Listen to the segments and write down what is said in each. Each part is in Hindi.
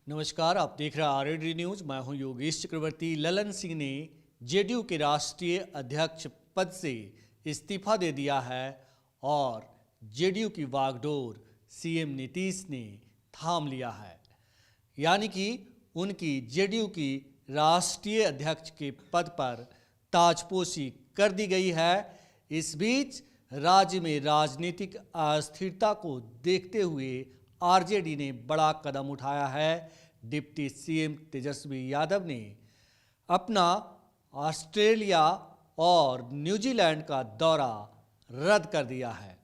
नमस्कार, आप देख रहे हैं आरएडी न्यूज। मैं हूं योगेश चक्रवर्ती। ललन सिंह ने जेडीयू के राष्ट्रीय अध्यक्ष पद से इस्तीफा दे दिया है और जेडीयू की वागडोर सीएम नीतीश ने थाम लिया है। यानी कि उनकी जेडीयू की राष्ट्रीय अध्यक्ष के पद पर ताजपोशी कर दी गई है। इस बीच राज्य में राजनीतिक अस्थिरता को देखते हुए आरजेडी ने बड़ा कदम उठाया है। डिप्टी सीएम तेजस्वी यादव ने अपना ऑस्ट्रेलिया और न्यूजीलैंड का दौरा रद्द कर दिया है।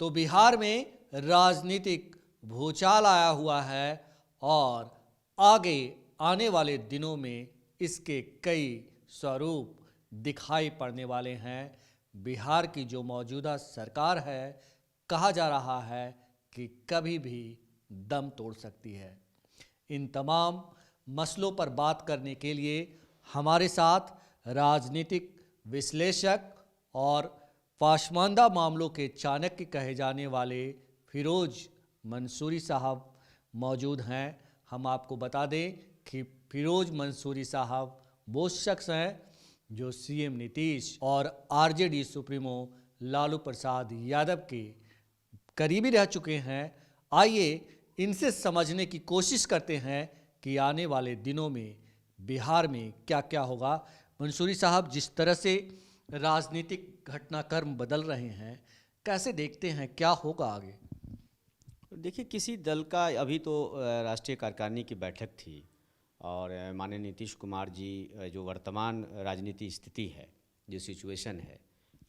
तो बिहार में राजनीतिक भूचाल आया हुआ है और आगे आने वाले दिनों में इसके कई स्वरूप दिखाई पड़ने वाले हैं। बिहार की जो मौजूदा सरकार है, कहा जा रहा है कि कभी भी दम तोड़ सकती है। इन तमाम मसलों पर बात करने के लिए हमारे साथ राजनीतिक विश्लेषक और पाशमानदा मामलों के चाणक्य कहे जाने वाले फिरोज मंसूरी साहब मौजूद हैं। हम आपको बता दें कि फिरोज मंसूरी साहब वो शख्स हैं जो सीएम नीतीश और आरजेडी सुप्रीमो लालू प्रसाद यादव के करीबी रह चुके हैं। आइए इनसे समझने की कोशिश करते हैं कि आने वाले दिनों में बिहार में क्या क्या होगा। मंसूरी साहब, जिस तरह से राजनीतिक घटनाक्रम बदल रहे हैं, कैसे देखते हैं, क्या होगा आगे? देखिए, किसी दल का अभी तो राष्ट्रीय कार्यकारिणी की बैठक थी और माननीय नीतीश कुमार जी जो वर्तमान राजनीति स्थिति है, जो सिचुएशन है,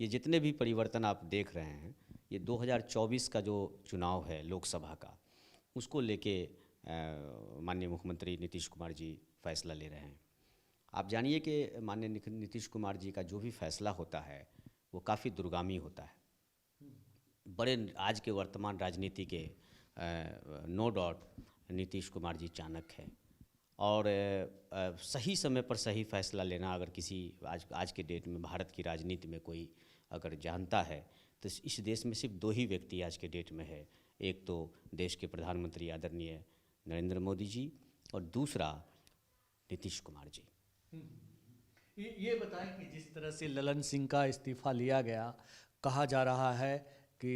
ये जितने भी परिवर्तन आप देख रहे हैं, ये 2024 का जो चुनाव है लोकसभा का, उसको लेके माननीय मुख्यमंत्री नीतीश कुमार जी फैसला ले रहे हैं। आप जानिए कि माननीय नीतीश कुमार जी का जो भी फैसला होता है वो काफ़ी दूरगामी होता है। बड़े आज के वर्तमान राजनीति के नो डाउट नीतीश कुमार जी चाणक्य हैं और सही समय पर सही फैसला लेना अगर किसी आज के डेट में भारत की राजनीति में कोई अगर जानता है तो इस देश में सिर्फ दो ही व्यक्ति आज के डेट में है। एक तो देश के प्रधानमंत्री आदरणीय नरेंद्र मोदी जी और दूसरा नीतीश कुमार जी। ये बताएं कि जिस तरह से ललन सिंह का इस्तीफा लिया गया, कहा जा रहा है कि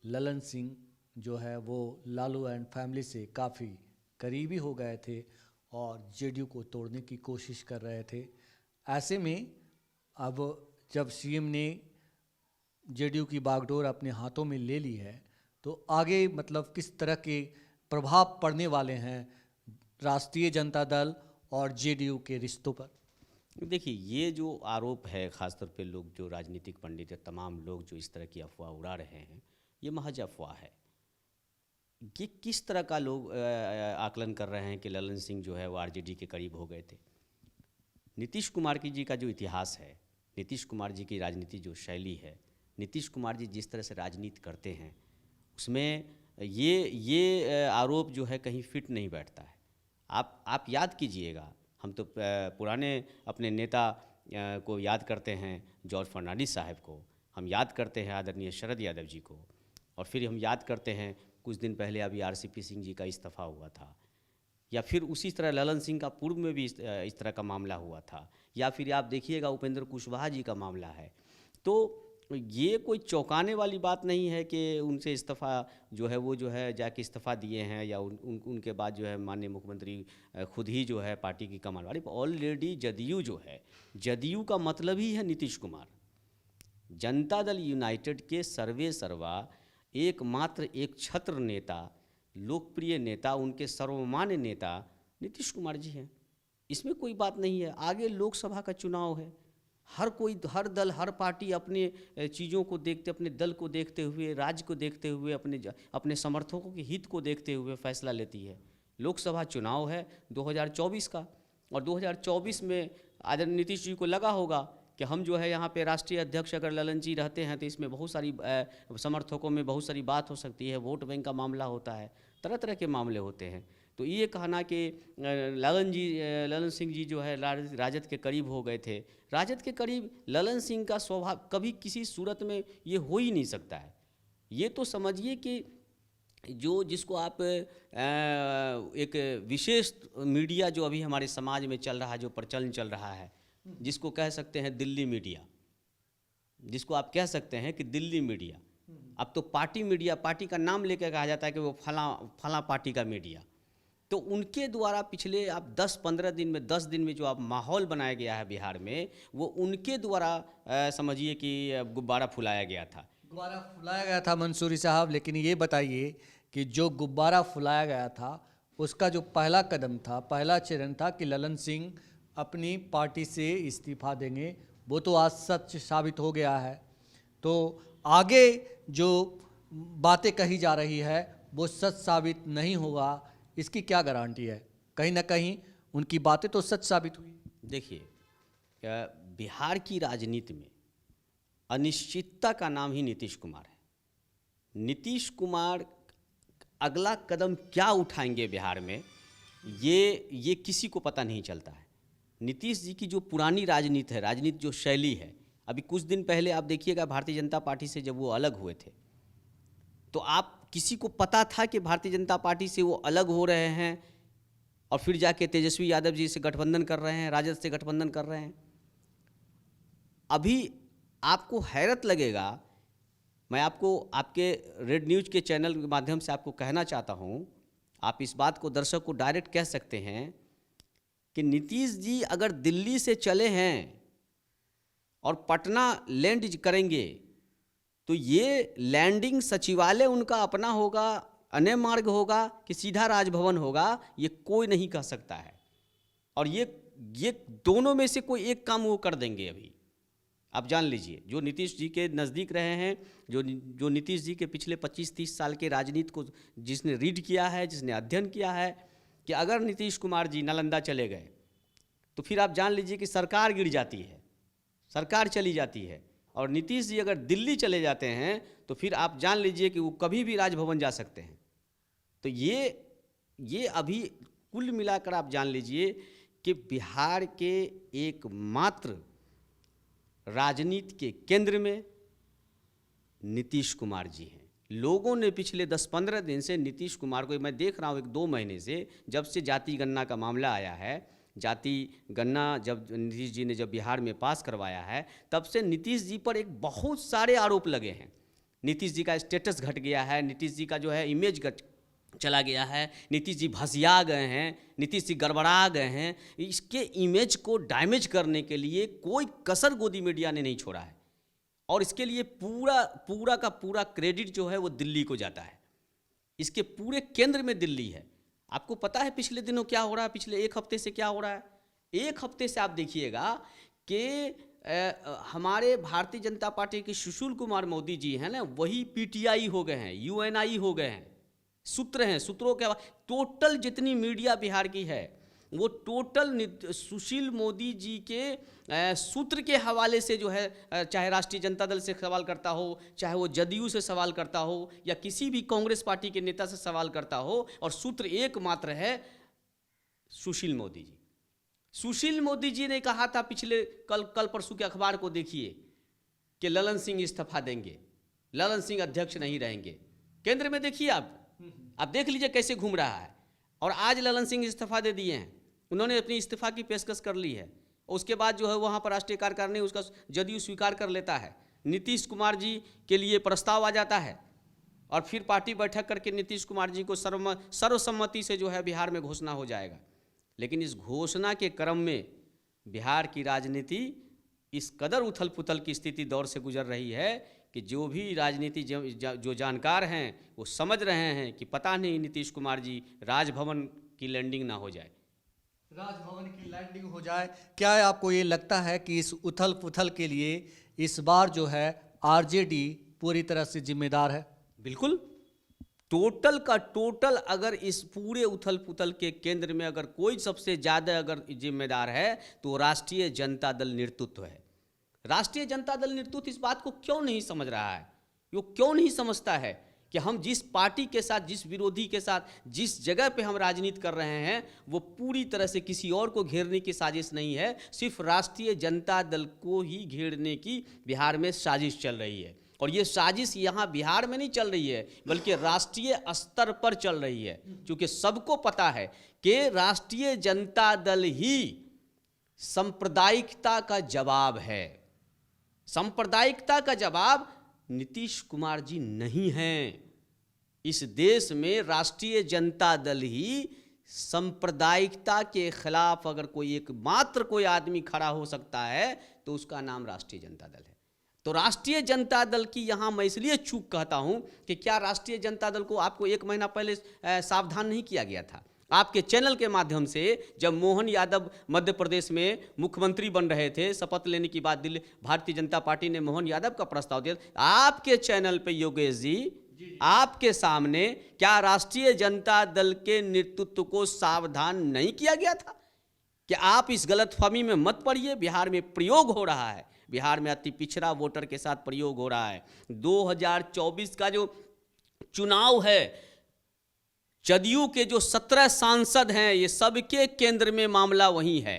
ललन सिंह जो है वो लालू एंड फैमिली से काफ़ी करीबी हो गए थे और जेडीयू को तोड़ने की कोशिश कर रहे थे। ऐसे में अब जब सीएम ने जेडीयू की बागडोर अपने हाथों में ले ली है, तो आगे मतलब किस तरह के प्रभाव पड़ने वाले हैं राष्ट्रीय जनता दल और जेडीयू के रिश्तों पर? देखिए, ये जो आरोप है, ख़ासतौर पे लोग जो राजनीतिक पंडित है, तमाम लोग जो इस तरह की अफवाह उड़ा रहे हैं, ये महज अफवाह है। ये किस तरह का लोग आकलन कर रहे हैं कि ललन सिंह जो है वो आरजेडी के करीब हो गए थे। नीतीश कुमार जी का जो इतिहास है, नीतीश कुमार जी की राजनीति जो शैली है, नीतीश कुमार जी जिस तरह से राजनीति करते हैं, उसमें ये आरोप जो है कहीं फिट नहीं बैठता है। आप याद कीजिएगा, हम तो पुराने अपने नेता को याद करते हैं, जॉर्ज फर्नांडिस साहब को हम याद करते हैं, आदरणीय शरद यादव जी को, और फिर हम याद करते हैं कुछ दिन पहले अभी आरसीपी सिंह जी का इस्तीफा हुआ था, या फिर उसी तरह ललन सिंह का पूर्व में भी इस तरह का मामला हुआ था, या फिर आप देखिएगा उपेंद्र कुशवाहा जी का मामला है। तो ये कोई चौंकाने वाली बात नहीं है कि उनसे इस्तीफ़ा जो है वो जो है जाके इस्तीफ़ा दिए हैं, या उनके बाद जो है माननीय मुख्यमंत्री खुद ही जो है पार्टी की कमान वाली ऑलरेडी जदयू जो है, जदयू का मतलब ही है नीतीश कुमार। जनता दल यूनाइटेड के सर्वे सर्वा एकमात्र एक छत्र नेता, लोकप्रिय नेता, उनके सर्वमान्य नेता नीतीश कुमार जी हैं। इसमें कोई बात नहीं है। आगे लोकसभा का चुनाव है, हर दल, हर पार्टी अपने चीज़ों को देखते, अपने दल को देखते हुए, राज्य को देखते हुए, अपने समर्थकों के हित को देखते हुए फैसला लेती है। लोकसभा चुनाव है 2024 का, और 2024 में आदरणीय नीतीश जी को लगा होगा कि हम जो है यहाँ पे राष्ट्रीय अध्यक्ष अगर ललन जी रहते हैं तो इसमें बहुत सारी समर्थकों में बहुत सारी बात हो सकती है, वोट बैंक का मामला होता है, तरह तरह के मामले होते हैं। तो ये कहना कि ललन सिंह जी जो है राजद के करीब हो गए थे, राजद के करीब ललन सिंह का स्वभाव कभी किसी सूरत में ये हो ही नहीं सकता है। ये तो समझिए कि जिसको आप एक विशेष मीडिया जो अभी हमारे समाज में चल रहा है, जो प्रचलन चल रहा है, जिसको कह सकते हैं दिल्ली मीडिया, जिसको आप कह सकते हैं कि दिल्ली मीडिया। अब तो पार्टी मीडिया, पार्टी का नाम लेकर कहा जाता है कि वो फला पार्टी का मीडिया। तो उनके द्वारा पिछले आप 10-15 दिन में, 10 दिन में जो आप माहौल बनाया गया है बिहार में, वो उनके द्वारा समझिए कि गुब्बारा फुलाया गया था। गुब्बारा फुलाया गया था मंसूरी साहब, लेकिन ये बताइए कि जो गुब्बारा फुलाया गया था उसका जो पहला कदम था, पहला चरण था कि ललन सिंह अपनी पार्टी से इस्तीफा देंगे, वो तो आज सच साबित हो गया है। तो आगे जो बातें कही जा रही है वो सच साबित नहीं होगा, इसकी क्या गारंटी है? कहीं ना कहीं उनकी बातें तो सच साबित हुई। देखिए, बिहार की राजनीति में अनिश्चितता का नाम ही नीतीश कुमार है। नीतीश कुमार अगला कदम क्या उठाएंगे बिहार में, ये किसी को पता नहीं चलता है। नीतीश जी की जो पुरानी राजनीति है, राजनीति जो शैली है, अभी कुछ दिन पहले आप देखिएगा भारतीय जनता पार्टी से जब वो अलग हुए थे, तो आप किसी को पता था कि भारतीय जनता पार्टी से वो अलग हो रहे हैं और फिर जाके तेजस्वी यादव जी से गठबंधन कर रहे हैं, राजद से गठबंधन कर रहे हैं? अभी आपको हैरत लगेगा, मैं आपको आपके रेड न्यूज़ के चैनल के माध्यम से आपको कहना चाहता हूं, आप इस बात को दर्शक को डायरेक्ट कह सकते हैं कि नीतीश जी अगर दिल्ली से चले हैं और पटना लैंड करेंगे तो ये लैंडिंग सचिवालय उनका अपना होगा, अन्य मार्ग होगा कि सीधा राजभवन होगा, ये कोई नहीं कह सकता है। और ये दोनों में से कोई एक काम वो कर देंगे। अभी आप जान लीजिए, जो नीतीश जी के नज़दीक रहे हैं, जो नीतीश जी के पिछले 25-30 साल के राजनीति को जिसने रीड किया है, जिसने अध्ययन किया है, कि अगर नीतीश कुमार जी नालंदा चले गए तो फिर आप जान लीजिए कि सरकार गिर जाती है, सरकार चली जाती है। और नीतीश जी अगर दिल्ली चले जाते हैं तो फिर आप जान लीजिए कि वो कभी भी राजभवन जा सकते हैं। तो ये अभी कुल मिलाकर आप जान लीजिए कि बिहार के एकमात्र राजनीति के केंद्र में नीतीश कुमार जी हैं। लोगों ने पिछले 10-15 दिन से नीतीश कुमार को, मैं देख रहा हूँ 1-2 महीने से, जब से जाति गणना का मामला आया है, जाति गणना जब नीतीश जी ने जब बिहार में पास करवाया है, तब से नीतीश जी पर एक बहुत सारे आरोप लगे हैं। नीतीश जी का स्टेटस घट गया है, नीतीश जी का जो है इमेज चला गया है, नीतीश जी भसिया गए हैं, नीतीश जी गड़बड़ा गए हैं। इसके इमेज को डैमेज करने के लिए कोई कसर गोदी मीडिया ने नहीं छोड़ा है और इसके लिए पूरा का पूरा क्रेडिट जो है वो दिल्ली को जाता है। इसके पूरे केंद्र में दिल्ली है। आपको पता है पिछले दिनों क्या हो रहा है, पिछले 1 हफ्ते से क्या हो रहा है? 1 हफ्ते से आप देखिएगा कि हमारे भारतीय जनता पार्टी के सुशील कुमार मोदी जी हैं ना, वही पीटीआई हो गए हैं, यूएनआई हो गए हैं, सूत्र हैं। सूत्रों के टोटल जितनी मीडिया बिहार की है वो टोटल सुशील मोदी जी के सूत्र के हवाले से जो है, चाहे राष्ट्रीय जनता दल से सवाल करता हो, चाहे वो जदयू से सवाल करता हो या किसी भी कांग्रेस पार्टी के नेता से सवाल करता हो, और सूत्र एकमात्र है सुशील मोदी जी। सुशील मोदी जी ने कहा था पिछले कल परसों के अखबार को देखिए कि ललन सिंह इस्तीफा देंगे, ललन सिंह अध्यक्ष नहीं रहेंगे। केंद्र में देखिए आप देख लीजिए कैसे घूम रहा है। और आज ललन सिंह इस्तीफा दे दिए हैं, उन्होंने अपनी इस्तीफा की पेशकश कर ली है। उसके बाद जो है वहाँ पर राष्ट्रीय कार्यकारिणी उसका जदयू स्वीकार कर लेता है, नीतीश कुमार जी के लिए प्रस्ताव आ जाता है और फिर पार्टी बैठक करके नीतीश कुमार जी को सर्वसम्मति से जो है बिहार में घोषणा हो जाएगा। लेकिन इस घोषणा के क्रम में बिहार की राजनीति इस कदर उथल पुथल की स्थिति दौर से गुजर रही है कि जो भी राजनीति जो जानकार हैं वो समझ रहे हैं कि पता नहीं नीतीश कुमार जी राजभवन की लैंडिंग ना हो जाए, राजभवन की लैंडिंग हो जाए। क्या आपको ये लगता है कि इस उथल पुथल के लिए इस बार जो है आरजेडी पूरी तरह से जिम्मेदार है? बिल्कुल, टोटल का टोटल अगर इस पूरे उथल पुथल के केंद्र में अगर कोई सबसे ज़्यादा अगर जिम्मेदार है तो राष्ट्रीय जनता दल नेतृत्व है। राष्ट्रीय जनता दल नेतृत्व इस बात को क्यों नहीं समझ रहा है? वो क्यों नहीं समझता है कि हम जिस पार्टी के साथ, जिस विरोधी के साथ, जिस जगह पे हम राजनीति कर रहे हैं वो पूरी तरह से किसी और को घेरने की साजिश नहीं है, सिर्फ राष्ट्रीय जनता दल को ही घेरने की बिहार में साजिश चल रही है। और ये साजिश यहाँ बिहार में नहीं चल रही है, बल्कि राष्ट्रीय स्तर पर चल रही है, क्योंकि सबको पता है कि राष्ट्रीय जनता दल ही सांप्रदायिकता का जवाब है। सांप्रदायिकता का जवाब नीतीश कुमार जी नहीं हैं। इस देश में राष्ट्रीय जनता दल ही सांप्रदायिकता के खिलाफ अगर कोई एकमात्र कोई आदमी खड़ा हो सकता है तो उसका नाम राष्ट्रीय जनता दल है। तो राष्ट्रीय जनता दल की यहाँ मैं इसलिए चूक कहता हूँ कि क्या राष्ट्रीय जनता दल को आपको 1 महीना पहले सावधान नहीं किया गया था? आपके चैनल के माध्यम से जब मोहन यादव मध्य प्रदेश में मुख्यमंत्री बन रहे थे, शपथ लेने की बाद दिल्ली भारतीय जनता पार्टी ने मोहन यादव का प्रस्ताव दिया, आपके चैनल पे योगेश जी आपके सामने क्या राष्ट्रीय जनता दल के नेतृत्व को सावधान नहीं किया गया था कि आप इस गलतफहमी में मत पड़िए? बिहार में प्रयोग हो रहा है, बिहार में अति पिछड़ा वोटर के साथ प्रयोग हो रहा है। 2024 का जो चुनाव है, जदयू के जो 17 सांसद हैं, ये सबके केंद्र में मामला वही है।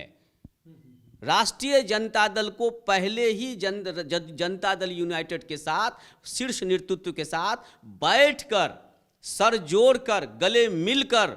राष्ट्रीय जनता दल को पहले ही जनता दल यूनाइटेड के साथ, शीर्ष नेतृत्व के साथ बैठकर, सर जोड़कर, गले मिलकर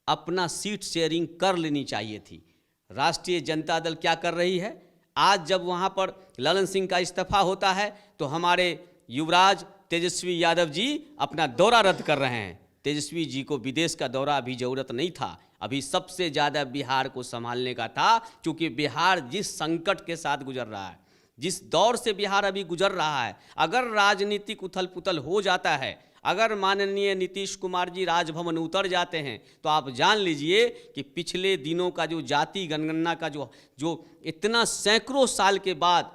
अपना सीट शेयरिंग कर लेनी चाहिए थी। राष्ट्रीय जनता दल क्या कर रही है? आज जब वहाँ पर ललन सिंह का इस्तीफा होता है तो हमारे युवराज तेजस्वी यादव जी अपना दौरा रद्द कर रहे हैं। तेजस्वी जी को विदेश का दौरा अभी ज़रूरत नहीं था, अभी सबसे ज़्यादा बिहार को संभालने का था, क्योंकि बिहार जिस संकट के साथ गुजर रहा है, जिस दौर से बिहार अभी गुजर रहा है, अगर राजनीतिक उथल पुथल हो जाता है, अगर माननीय नीतीश कुमार जी राजभवन उतर जाते हैं तो आप जान लीजिए कि पिछले दिनों का जो जाति जनगणना का जो इतना सैकड़ों साल के बाद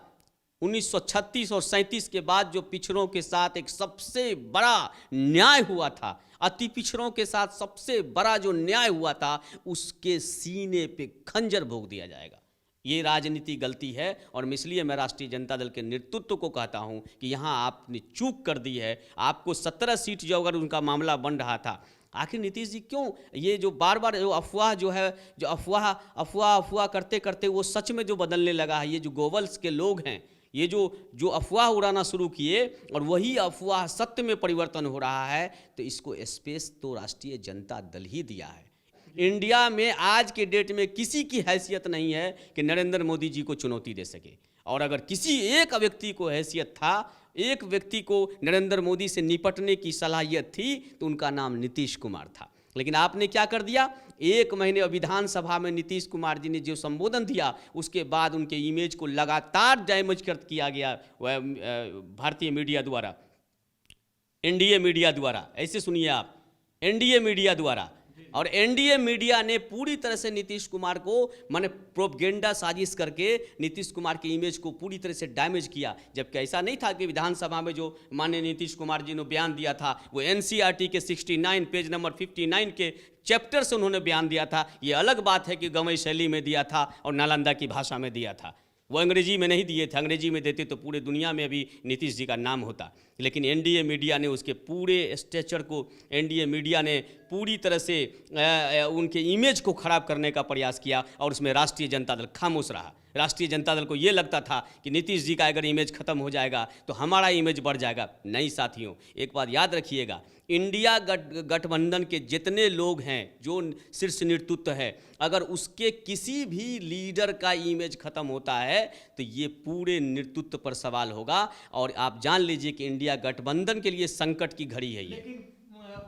1936 और 37 के बाद जो पिछड़ों के साथ एक सबसे बड़ा न्याय हुआ था, अति पिछड़ों के साथ सबसे बड़ा जो न्याय हुआ था, उसके सीने पे खंजर भोग दिया जाएगा। ये राजनीति गलती है और इसलिए मैं राष्ट्रीय जनता दल के नेतृत्व को कहता हूं कि यहाँ आपने चूक कर दी है। आपको 17 सीट जो अगर उनका मामला बन रहा था, आखिर नीतीश जी क्यों ये जो बार बार जो अफवाह जो है, जो अफवाह करते करते वो सच में जो बदलने लगा है, ये जो गोवल्स के लोग हैं, ये जो अफवाह उड़ाना शुरू किए और वही अफवाह सत्य में परिवर्तन हो रहा है, तो इसको स्पेस तो राष्ट्रीय जनता दल ही दिया है। इंडिया में आज के डेट में किसी की हैसियत नहीं है कि नरेंद्र मोदी जी को चुनौती दे सके, और अगर किसी एक व्यक्ति को हैसियत था, एक व्यक्ति को नरेंद्र मोदी से निपटने की सलाहियत थी, तो उनका नाम नीतीश कुमार था। लेकिन आपने क्या कर दिया? 1 महीने विधानसभा में नीतीश कुमार जी ने जो संबोधन दिया, उसके बाद उनके इमेज को लगातार डैमेज किया गया भारतीय मीडिया द्वारा, एनडीए मीडिया द्वारा। ऐसे सुनिए आप, एनडीए मीडिया द्वारा। और एनडीए मीडिया ने पूरी तरह से नीतीश कुमार को माने प्रोपगेंडा साजिश करके नीतीश कुमार की इमेज को पूरी तरह से डैमेज किया। जबकि ऐसा नहीं था कि विधानसभा में जो माननीय नीतीश कुमार जी ने बयान दिया था, वो एनसीईआरटी के 69 पेज नंबर 59 के चैप्टर से उन्होंने बयान दिया था। ये अलग बात है कि गवई शैली में दिया था और नालंदा की भाषा में दिया था, वो अंग्रेजी में नहीं दिए थे। अंग्रेजी में देते तो पूरे दुनिया में अभी नीतीश जी का नाम होता। लेकिन एनडीए मीडिया ने उसके पूरे स्ट्रक्चर को, एनडीए मीडिया ने पूरी तरह से उनके इमेज को खराब करने का प्रयास किया, और उसमें राष्ट्रीय जनता दल खामोश रहा। राष्ट्रीय जनता दल को ये लगता था कि नीतीश जी का अगर इमेज खत्म हो जाएगा तो हमारा इमेज बढ़ जाएगा। नहीं साथियों, एक बात याद रखिएगा, इंडिया गठबंधन के जितने लोग हैं, जो शीर्ष नेतृत्व है, अगर उसके किसी भी लीडर का इमेज खत्म होता है तो ये पूरे नेतृत्व पर सवाल होगा। और आप जान लीजिए कि इंडिया गठबंधन के लिए संकट की घड़ी है ये। लेकिन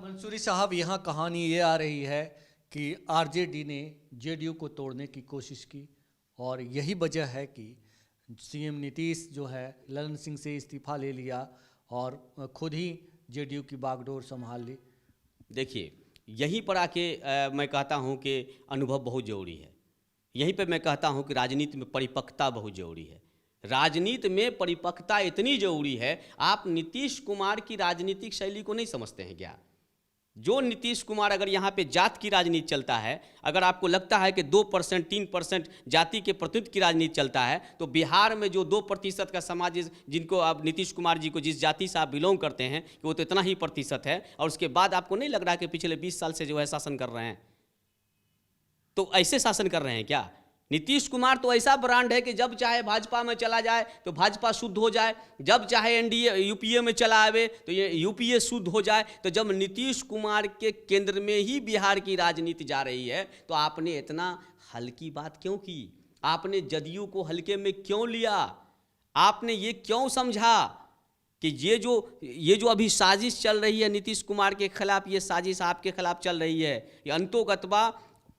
मंसूरी साहब, यहाँ कहानी ये आ रही है कि आरजेडी ने जेडीयू को तोड़ने की कोशिश की, और यही वजह है कि सीएम नीतीश जो है ललन सिंह से इस्तीफा ले लिया और खुद ही जेडीयू की बागडोर संभाल ली। देखिए, यहीं पर आके मैं कहता हूं कि अनुभव बहुत ज़रूरी है। यहीं पे मैं कहता हूं कि राजनीति में परिपक्वता बहुत ज़रूरी है। राजनीति में परिपक्वता इतनी ज़रूरी है। आप नीतीश कुमार की राजनीतिक शैली को नहीं समझते हैं क्या? जो नीतीश कुमार, अगर यहाँ पे जात की राजनीति चलता है, अगर आपको लगता है कि 2% 3% जाति के प्रतिनिधित्व की राजनीति चलता है, तो बिहार में जो 2% का समाज, जिनको आप नीतीश कुमार जी को जिस जाति से आप बिलोंग करते हैं, कि वो तो इतना ही प्रतिशत है, और उसके बाद आपको नहीं लग रहा कि पिछले 20 साल से जो है शासन कर रहे हैं, तो ऐसे शासन कर रहे हैं क्या? नीतीश कुमार तो ऐसा ब्रांड है कि जब चाहे भाजपा में चला जाए तो भाजपा शुद्ध हो जाए, जब चाहे एनडीए यूपीए में चला आवे तो ये यूपीए शुद्ध हो जाए। तो जब नीतीश कुमार के केंद्र में ही बिहार की राजनीति जा रही है तो आपने इतना हल्की बात क्यों की? आपने जदयू को हल्के में क्यों लिया? आपने ये क्यों समझा कि ये जो अभी साजिश चल रही है नीतीश कुमार के खिलाफ, ये साजिश आपके खिलाफ चल रही है? ये अंतोगत्वा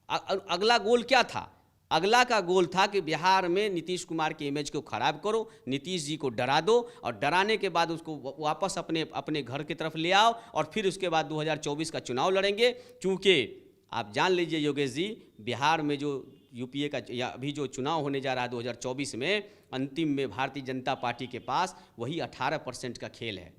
अगला गोल क्या था? अगला का गोल था कि बिहार में नीतीश कुमार के इमेज को खराब करो, नीतीश जी को डरा दो और डराने के बाद उसको वापस अपने घर की तरफ ले आओ और फिर उसके बाद 2024 का चुनाव लड़ेंगे। चूँकि आप जान लीजिए योगेश जी, बिहार में जो यूपीए का या अभी जो चुनाव होने जा रहा है 2024 में, अंतिम में भारतीय जनता पार्टी के पास वही 18% का खेल है।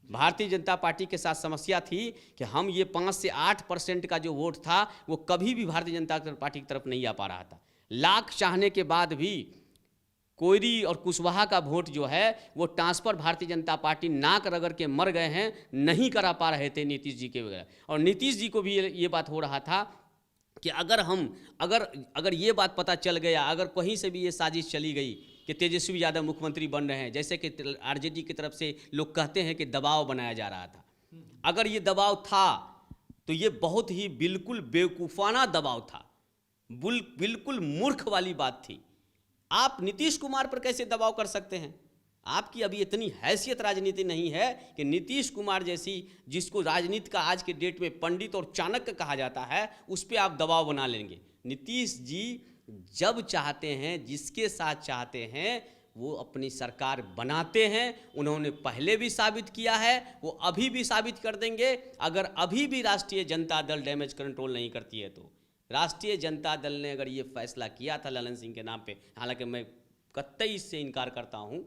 भारतीय जनता पार्टी के साथ समस्या थी कि हम ये 5 से 8% का जो वोट था वो कभी भी भारतीय जनता पार्टी की तरफ नहीं आ पा रहा था। लाख चाहने के बाद भी कोयरी और कुशवाहा का वोट जो है वो ट्रांसफर भारतीय जनता पार्टी नाक रगड़ के मर गए हैं, नहीं करा पा रहे थे नीतीश जी के वगैरह। और नीतीश जी को भी ये बात हो रहा था कि अगर ये बात पता चल गया, अगर कहीं से भी ये साजिश चली गई कि तेजस्वी यादव मुख्यमंत्री बन रहे हैं, जैसे कि आरजेडी की तरफ से लोग कहते हैं कि दबाव बनाया जा रहा था, अगर ये दबाव था तो ये बहुत ही बिल्कुल बेवकूफ़ाना दबाव था, बिल्कुल मूर्ख वाली बात थी। आप नीतीश कुमार पर कैसे दबाव कर सकते हैं? आपकी अभी इतनी हैसियत राजनीति नहीं है कि नीतीश कुमार जैसी, जिसको राजनीति का आज के डेट में पंडित और चाणक्य कहा जाता है, उस पर आप दबाव बना लेंगे। नीतीश जी जब चाहते हैं, जिसके साथ चाहते हैं, वो अपनी सरकार बनाते हैं। उन्होंने पहले भी साबित किया है, वो अभी भी साबित कर देंगे। अगर अभी भी राष्ट्रीय जनता दल डैमेज कंट्रोल नहीं करती है तो राष्ट्रीय जनता दल ने अगर ये फैसला किया था ललन सिंह के नाम पे, हालांकि मैं कतई इससे इनकार करता हूँ,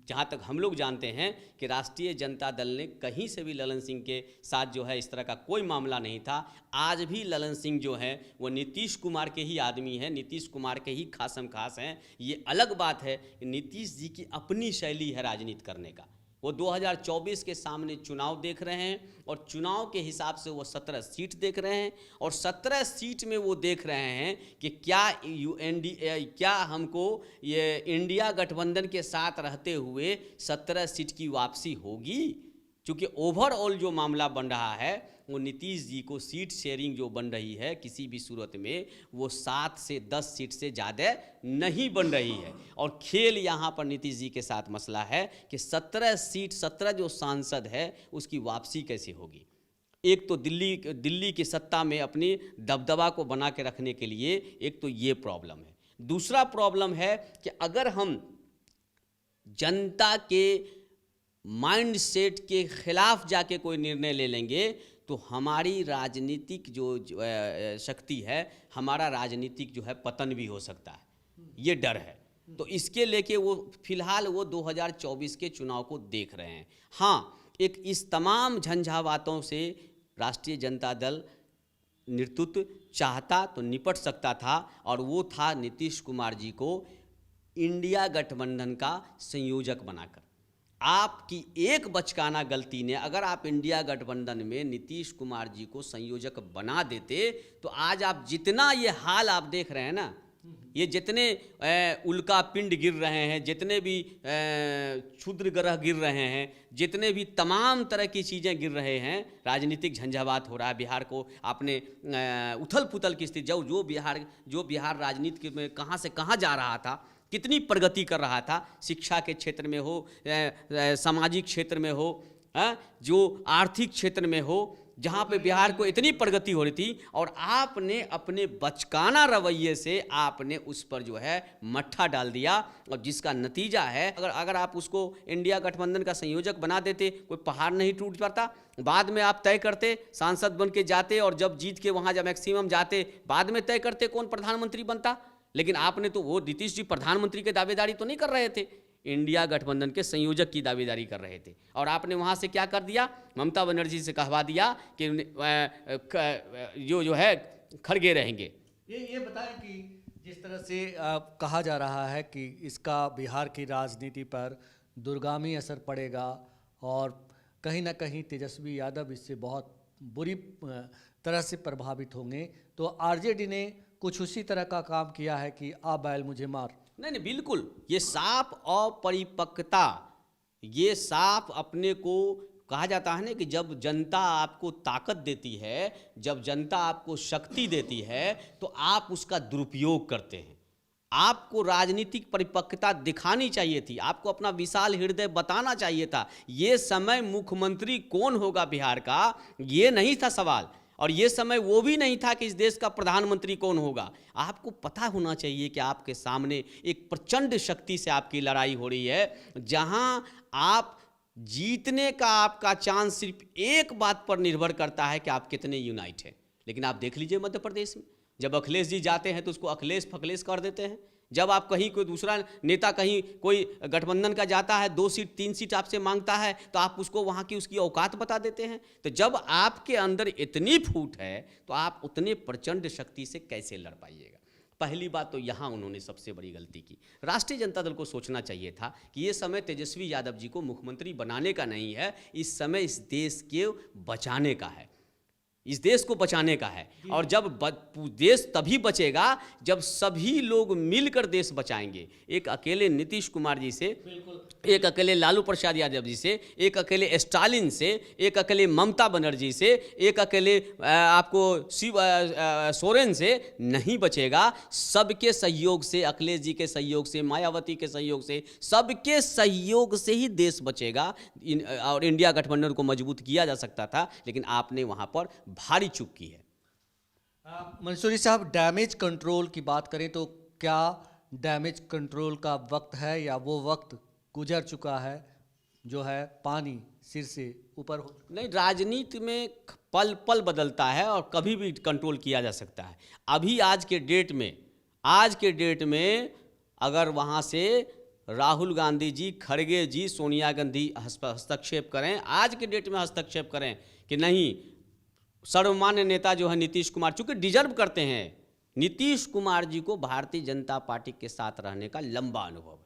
जहाँ तक हम लोग जानते हैं कि राष्ट्रीय जनता दल ने कहीं से भी ललन सिंह के साथ जो है इस तरह का कोई मामला नहीं था। आज भी ललन सिंह जो है वो नीतीश कुमार के ही आदमी हैं, नीतीश कुमार के ही खासम खास हैं। ये अलग बात है कि नीतीश जी की अपनी शैली है राजनीति करने का। वो 2024 के सामने चुनाव देख रहे हैं और चुनाव के हिसाब से वो 17 सीट देख रहे हैं और 17 सीट में वो देख रहे हैं कि क्या हमको ये इंडिया गठबंधन के साथ रहते हुए 17 सीट की वापसी होगी। क्योंकि ओवरऑल जो मामला बन रहा है वो नीतीश जी को सीट शेयरिंग जो बन रही है किसी भी सूरत में वो 7 से 10 सीट से ज़्यादा नहीं बन रही है। और खेल यहाँ पर नीतीश जी के साथ मसला है कि 17 सीट, 17 जो सांसद है उसकी वापसी कैसे होगी। एक तो दिल्ली की सत्ता में अपनी दबदबा को बना के रखने के लिए एक तो ये प्रॉब्लम है। दूसरा प्रॉब्लम है कि अगर हम जनता के माइंड सेट के खिलाफ जाके कोई निर्णय ले लेंगे तो हमारी राजनीतिक जो शक्ति है, हमारा राजनीतिक जो है पतन भी हो सकता है, ये डर है। तो इसके लेके वो फिलहाल वो 2024 के चुनाव को देख रहे हैं। हाँ, एक इस तमाम झंझावातों से राष्ट्रीय जनता दल नेतृत्व चाहता तो निपट सकता था और वो था नीतीश कुमार जी को इंडिया गठबंधन का संयोजक बनाकर। आपकी एक बचकाना गलती ने, अगर आप इंडिया गठबंधन में नीतीश कुमार जी को संयोजक बना देते तो आज आप जितना ये हाल आप देख रहे हैं ना, ये जितने उल्का पिंड गिर रहे हैं, जितने भी क्षुद्र ग्रह गिर रहे हैं, जितने भी तमाम तरह की चीज़ें गिर रहे हैं, राजनीतिक झंझावात हो रहा है बिहार को, आपने उथल पुथल की स्थिति, जो बिहार राजनीति में कहाँ से कहाँ जा रहा था, कितनी प्रगति कर रहा था, शिक्षा के क्षेत्र में हो, सामाजिक क्षेत्र में हो, जो आर्थिक क्षेत्र में हो, जहाँ पे बिहार को इतनी प्रगति हो रही थी, और आपने अपने बचकाना रवैये से आपने उस पर जो है मट्ठा डाल दिया। और जिसका नतीजा है, अगर आप उसको इंडिया गठबंधन का संयोजक बना देते, कोई पहाड़ नहीं टूट पड़ता। बाद में आप तय करते, सांसद बन के जाते, और जब जीत के वहाँ जब मैक्सिमम जाते, बाद में तय करते कौन प्रधानमंत्री बनता। लेकिन आपने तो, वो नीतीश जी प्रधानमंत्री की दावेदारी तो नहीं कर रहे थे, इंडिया गठबंधन के संयोजक की दावेदारी कर रहे थे। और आपने वहाँ से क्या कर दिया, ममता बनर्जी से कहवा दिया कि जो है खड़गे रहेंगे। ये बताएं कि जिस तरह से कहा जा रहा है कि इसका बिहार की राजनीति पर दूरगामी असर पड़ेगा और कहीं ना कहीं तेजस्वी यादव इससे बहुत बुरी तरह से प्रभावित होंगे। तो आरजेडी ने कुछ उसी तरह का काम किया है कि आ बैल मुझे मार। नहीं नहीं, बिल्कुल ये साफ अपरिपक्वता, ये साफ अपने को कहा जाता है ना कि जब जनता आपको ताकत देती है, जब जनता आपको शक्ति देती है, तो आप उसका दुरुपयोग करते हैं। आपको राजनीतिक परिपक्वता दिखानी चाहिए थी, आपको अपना विशाल हृदय बताना चाहिए था। ये समय मुख्यमंत्री कौन होगा बिहार का, ये नहीं था सवाल, और ये समय वो भी नहीं था कि इस देश का प्रधानमंत्री कौन होगा। आपको पता होना चाहिए कि आपके सामने एक प्रचंड शक्ति से आपकी लड़ाई हो रही है, जहां आप जीतने का आपका चांस सिर्फ एक बात पर निर्भर करता है कि आप कितने यूनाइट हैं। लेकिन आप देख लीजिए मध्य प्रदेश में, जब अखिलेश जी जाते हैं तो उसको अखिलेश फखलेश कर देते हैं। जब आप कहीं कोई दूसरा नेता कहीं कोई गठबंधन का जाता है, 2 सीट 3 सीट आपसे मांगता है, तो आप उसको वहाँ की उसकी औकात बता देते हैं। तो जब आपके अंदर इतनी फूट है तो आप उतने प्रचंड शक्ति से कैसे लड़ पाइएगा। पहली बात तो यहाँ उन्होंने सबसे बड़ी गलती की। राष्ट्रीय जनता दल को सोचना चाहिए था कि ये समय तेजस्वी यादव जी को मुख्यमंत्री बनाने का नहीं है, इस समय इस देश के बचाने का है, इस देश को बचाने का है। और जब देश तभी बचेगा जब सभी लोग मिलकर देश बचाएंगे। एक अकेले नीतीश कुमार जी से, एक अकेले लालू प्रसाद यादव जी से, एक अकेले स्टालिन से, एक अकेले ममता बनर्जी से, एक अकेले आपको शिव सोरेन से नहीं बचेगा। सबके सहयोग से, अखिलेश जी के सहयोग से, मायावती के सहयोग से, सबके सहयोग से ही देश बचेगा और इंडिया गठबंधन को मजबूत किया जा सकता था। लेकिन आपने वहां पर भारी चूक की है। मंसूरी साहब, डैमेज कंट्रोल की बात करें तो क्या डैमेज कंट्रोल का वक्त है या वो वक्त गुजर चुका है जो है पानी सिर से ऊपर हो? नहीं, राजनीति में पल पल बदलता है और कभी भी कंट्रोल किया जा सकता है। अभी आज के डेट में अगर वहाँ से राहुल गांधी जी, खड़गे जी, सोनिया गांधी हस्तक्षेप करें, आज के डेट में हस्तक्षेप करें कि नहीं, सर्वमान्य नेता जो है नीतीश कुमार, चूंकि डिजर्व करते हैं, नीतीश कुमार जी को भारतीय जनता पार्टी के साथ रहने का लंबा अनुभव है।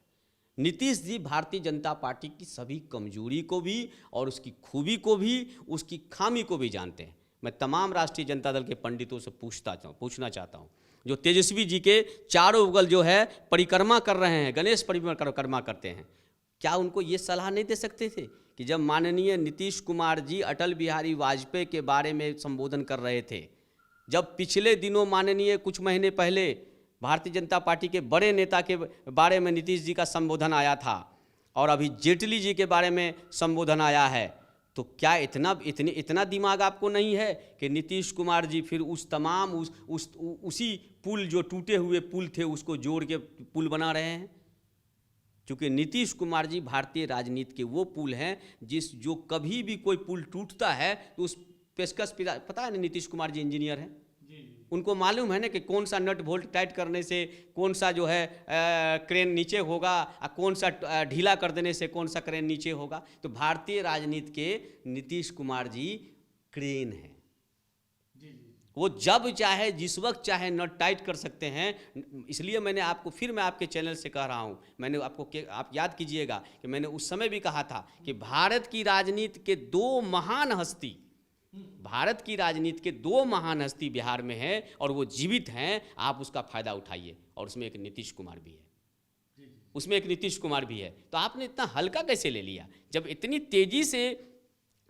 नीतीश जी भारतीय जनता पार्टी की सभी कमजोरी को भी और उसकी खूबी को भी, उसकी खामी को भी जानते हैं। मैं तमाम राष्ट्रीय जनता दल के पंडितों से पूछना चाहता हूँ, जो तेजस्वी जी के चारों बगल जो है परिक्रमा कर रहे हैं, गणेश परिक्रमा करते हैं, क्या उनको ये सलाह नहीं दे सकते थे कि जब माननीय नीतीश कुमार जी अटल बिहारी वाजपेयी के बारे में संबोधन कर रहे थे, जब पिछले दिनों माननीय कुछ महीने पहले भारतीय जनता पार्टी के बड़े नेता के बारे में नीतीश जी का संबोधन आया था और अभी जेटली जी के बारे में संबोधन आया है, तो क्या इतना दिमाग आपको नहीं है कि नीतीश कुमार जी फिर उसी पुल, जो टूटे हुए पुल थे, उसको जोड़ के पुल बना रहे हैं? क्योंकि नीतीश कुमार जी भारतीय राजनीति के वो पुल हैं जो कभी भी कोई पुल टूटता है तो उस पेशकश, पता है ना, नीतीश कुमार जी इंजीनियर हैं, उनको मालूम है ना कि कौन सा नट बोल्ट टाइट करने से कौन सा जो है क्रेन नीचे होगा और कौन सा ढीला कर देने से कौन सा क्रेन नीचे होगा। तो भारतीय राजनीति के नीतीश कुमार जी क्रेन हैं, वो जब चाहे जिस वक्त चाहे नट टाइट कर सकते हैं। इसलिए मैं आपके चैनल से कह रहा हूँ, आप याद कीजिएगा कि मैंने उस समय भी कहा था कि भारत की राजनीति के दो महान हस्ती बिहार में हैं और वो जीवित हैं। आप उसका फायदा उठाइए, और उसमें एक नीतीश कुमार भी है। तो आपने इतना हल्का कैसे ले लिया? जब इतनी तेजी से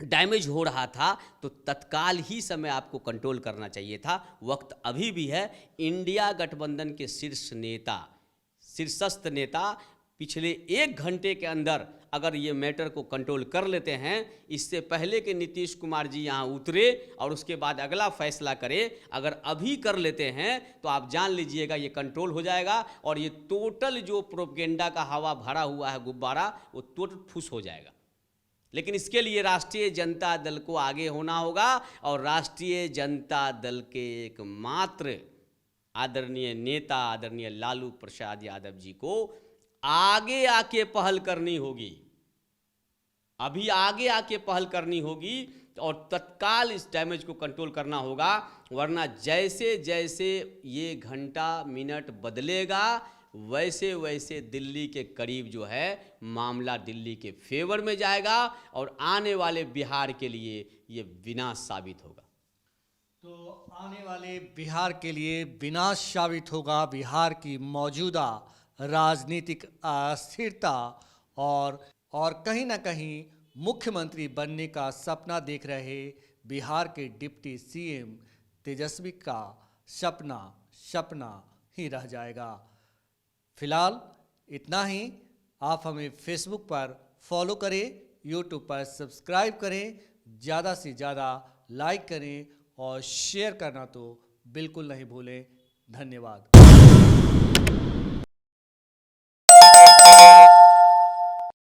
डैमेज हो रहा था तो तत्काल ही समय आपको कंट्रोल करना चाहिए था। वक्त अभी भी है। इंडिया गठबंधन के शीर्षस्थ नेता पिछले 1 घंटे के अंदर अगर ये मैटर को कंट्रोल कर लेते हैं, इससे पहले कि नीतीश कुमार जी यहाँ उतरे और उसके बाद अगला फैसला करे, अगर अभी कर लेते हैं तो आप जान लीजिएगा ये कंट्रोल हो जाएगा और ये टोटल जो प्रोपेगेंडा का हवा भरा हुआ है गुब्बारा, वो टोटल फुस हो जाएगा। लेकिन इसके लिए राष्ट्रीय जनता दल को आगे होना होगा और राष्ट्रीय जनता दल के एकमात्र आदरणीय नेता आदरणीय लालू प्रसाद यादव जी को आगे आके पहल करनी होगी। अभी आगे आके पहल करनी होगी और तत्काल इस डैमेज को कंट्रोल करना होगा, वरना जैसे जैसे ये घंटा मिनट बदलेगा वैसे वैसे दिल्ली के करीब जो है मामला दिल्ली के फेवर में जाएगा और आने वाले बिहार के लिए ये विनाश साबित होगा। तो आने वाले बिहार के लिए विनाश साबित होगा बिहार की मौजूदा राजनीतिक अस्थिरता और कहीं ना कहीं मुख्यमंत्री बनने का सपना देख रहे बिहार के डिप्टी सीएम तेजस्वी का सपना ही रह जाएगा। फिलहाल इतना ही। आप हमें फेसबुक पर फॉलो करें, यूट्यूब पर सब्सक्राइब करें, ज़्यादा से ज़्यादा लाइक करें और शेयर करना तो बिल्कुल नहीं भूलें। धन्यवाद।